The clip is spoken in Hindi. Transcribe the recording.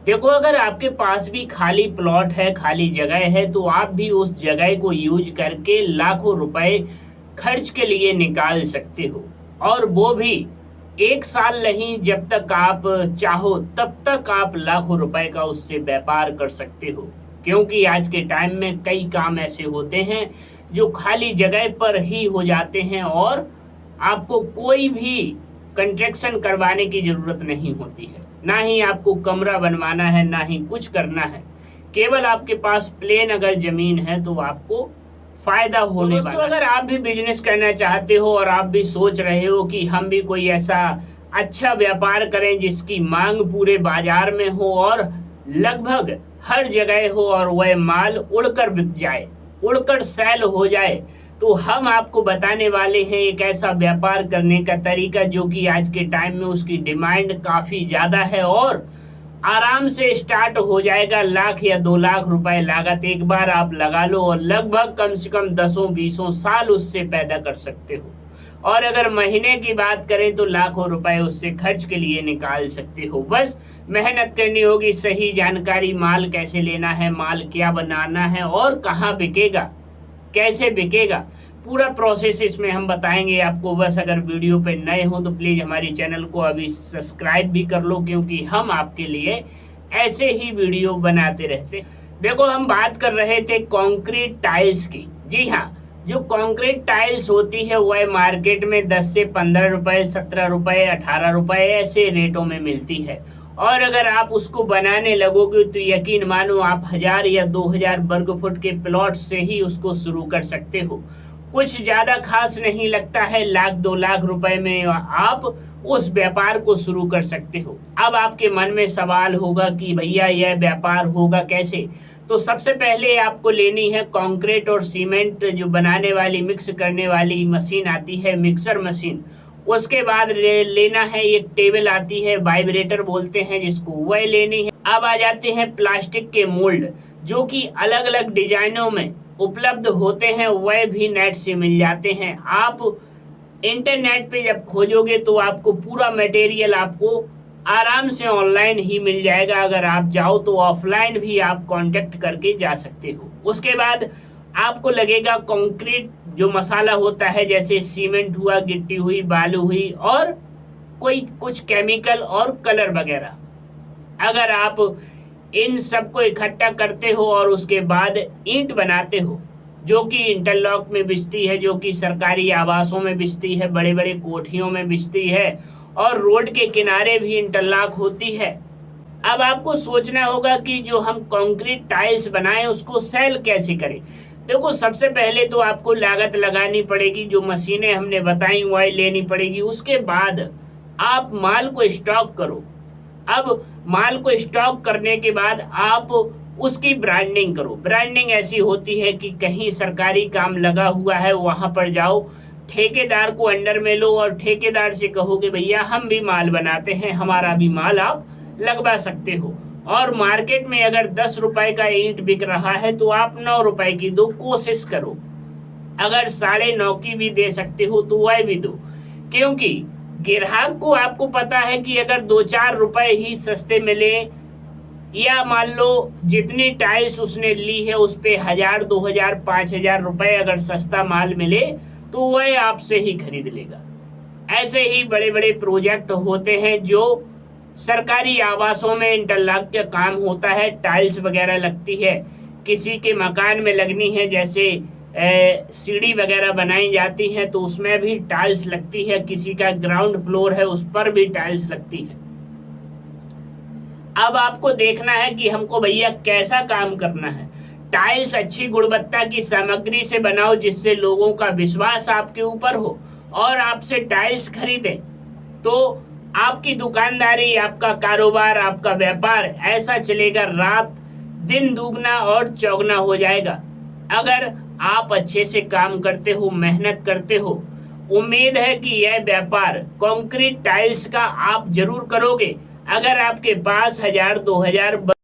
देखो, अगर आपके पास भी खाली प्लॉट है, खाली जगह है, तो आप भी उस जगह को यूज करके लाखों रुपए खर्च के लिए निकाल सकते हो। और वो भी 1 साल नहीं, जब तक आप चाहो तब तक आप लाखों रुपए का उससे व्यापार कर सकते हो। क्योंकि आज के टाइम में कई काम ऐसे होते हैं जो खाली जगह पर ही हो जाते हैं और आपको कोई भी कंस्ट्रक्शन करवाने की जरूरत नहीं होती है, ना ही आपको कमरा बनवाना है, ना ही कुछ करना है। केवल आपके पास प्लेन अगर जमीन है तो आपको फायदा होने वाला है। दोस्तों, अगर आप भी बिजनेस करना चाहते हो और आप भी सोच रहे हो कि हम भी कोई ऐसा अच्छा व्यापार करें जिसकी मांग पूरे बाजार में हो और लगभग हर जगह हो और वह माल उड़कर बिक जाए, उड़कर सेल हो जाए, तो हम आपको बताने वाले हैं एक ऐसा व्यापार करने का तरीका जो कि आज के टाइम में उसकी डिमांड काफी ज्यादा है और आराम से स्टार्ट हो जाएगा। 1 लाख या 2 लाख रुपए लागत एक बार आप लगा लो और लगभग कम से कम 10-20 साल उससे पैदा कर सकते हो। और अगर महीने की बात करें तो लाखों रुपए उससे खर्च के लिए निकाल सकते हो। बस मेहनत करनी होगी, सही जानकारी, माल कैसे लेना है, माल क्या बनाना है और कहाँ बिकेगा, कैसे बिकेगा, पूरा प्रोसेस इसमें हम बताएंगे आपको। बस अगर वीडियो पे नए हो तो प्लीज हमारी चैनल को अभी सब्सक्राइब भी कर लो, क्योंकि हम आपके लिए ऐसे ही वीडियो बनाते रहते। देखो, हम बात कर रहे थे कंक्रीट टाइल्स की। जी हाँ, जो कंक्रीट टाइल्स होती है वह मार्केट में 10 से 15 रुपए, 17 रुपए, 18 रुपए ऐसे रेटों में मिलती है। और अगर आप उसको बनाने लगोगे तो यकीन मानो आप 1000 या 2000 वर्ग फुट के प्लॉट से ही उसको शुरू कर सकते हो। कुछ ज्यादा खास नहीं लगता है, 1 लाख 2 लाख रुपए में आप उस व्यापार को शुरू कर सकते हो। अब आपके मन में सवाल होगा कि भैया यह व्यापार होगा कैसे। तो सबसे पहले आपको लेनी है कंक्रीट और सीमेंट जो बनाने वाली, मिक्स करने वाली मशीन आती है, मिक्सर मशीन। उसके बाद लेना है एक टेबल आती है, वाइब्रेटर बोलते हैं जिसको, वह लेनी है। अब आ जाते हैं प्लास्टिक के मोल्ड जो कि अलग अलग डिजाइनों में उपलब्ध होते हैं, वह भी नेट से मिल जाते हैं। आप इंटरनेट पे जब खोजोगे तो आपको पूरा मटेरियल आपको आराम से ऑनलाइन ही मिल जाएगा। अगर आप जाओ तो ऑफलाइन भी आप कांटेक्ट करके जा सकते हो। उसके बाद आपको लगेगा कंक्रीट जो मसाला होता है, जैसे सीमेंट हुआ, गिट्टी हुई, बालू हुई और कोई कुछ केमिकल और कलर वगैरह। अगर आप इन सबको इकट्ठा करते हो और उसके बाद ईंट बनाते हो जो कि इंटरलॉक में बिछती है, जो कि सरकारी आवासों में बिछती है, बड़े बड़े कोठियों में बिछती है और रोड के किनारे भी इंटरलॉक होती है। अब आपको सोचना होगा कि जो हम कंक्रीट टाइल्स बनाएं उसको सेल कैसे करें। देखो, सबसे पहले तो आपको लागत लगानी पड़ेगी, जो मशीनें हमने बताई वह लेनी पड़ेगी। उसके बाद आप माल को स्टॉक करो। अब माल को स्टॉक करने के बाद आप उसकी ब्रांडिंग करो। ब्रांडिंग ऐसी होती है कि कहीं सरकारी काम लगा हुआ है वहां पर जाओ, ठेकेदार को अंडर में लो और ठेकेदार से कहोगे भैया हम भी माल बनाते हैं, हमारा भी माल आप लगवा सकते हो। और मार्केट में अगर 10 रुपए का ईंट बिक रहा है तो आप 9 रुपए की दो, कोशिश करो। अगर 9.5 की भी दे सकते हो तो वह भी दो, क्योंकि ग्राहक को आपको पता है कि अगर 2-4 रुपए ही सस्ते मिले, या मान लो जितनी टाइल्स उसने ली है उस पे 1000, 2000, 5000 रुपए अगर सस्ता माल मिले तो वह आपसे ही खरीद लेगा। ऐसे ही बड़े बड़े प्रोजेक्ट होते हैं जो सरकारी आवासों में इंटरलॉक का काम होता है, टाइल्स वगैरह लगती है। किसी के मकान में लगनी है, जैसे सीढ़ी वगैरह बनाई जाती है तो उसमें भी टाइल्स लगती है। किसी का ग्राउंड फ्लोर है उस पर भी टाइल्स लगती है। अब आपको देखना है कि हमको भैया कैसा काम करना है। टाइल्स अच्छी गुणवत्ता की सामग्री से बनाओ जिससे लोगों का विश्वास आपके ऊपर हो और आपसे टाइल्स खरीदें, तो आपकी दुकानदारी, आपका कारोबार, आपका व्यापार ऐसा चलेगा, रात दिन दुगना और चौगना हो जाएगा। अगर आप अच्छे से काम करते हो, मेहनत करते हो, उम्मीद है कि यह व्यापार कंक्रीट टाइल्स का आप जरूर करोगे। अगर आपके पास 1000, 2000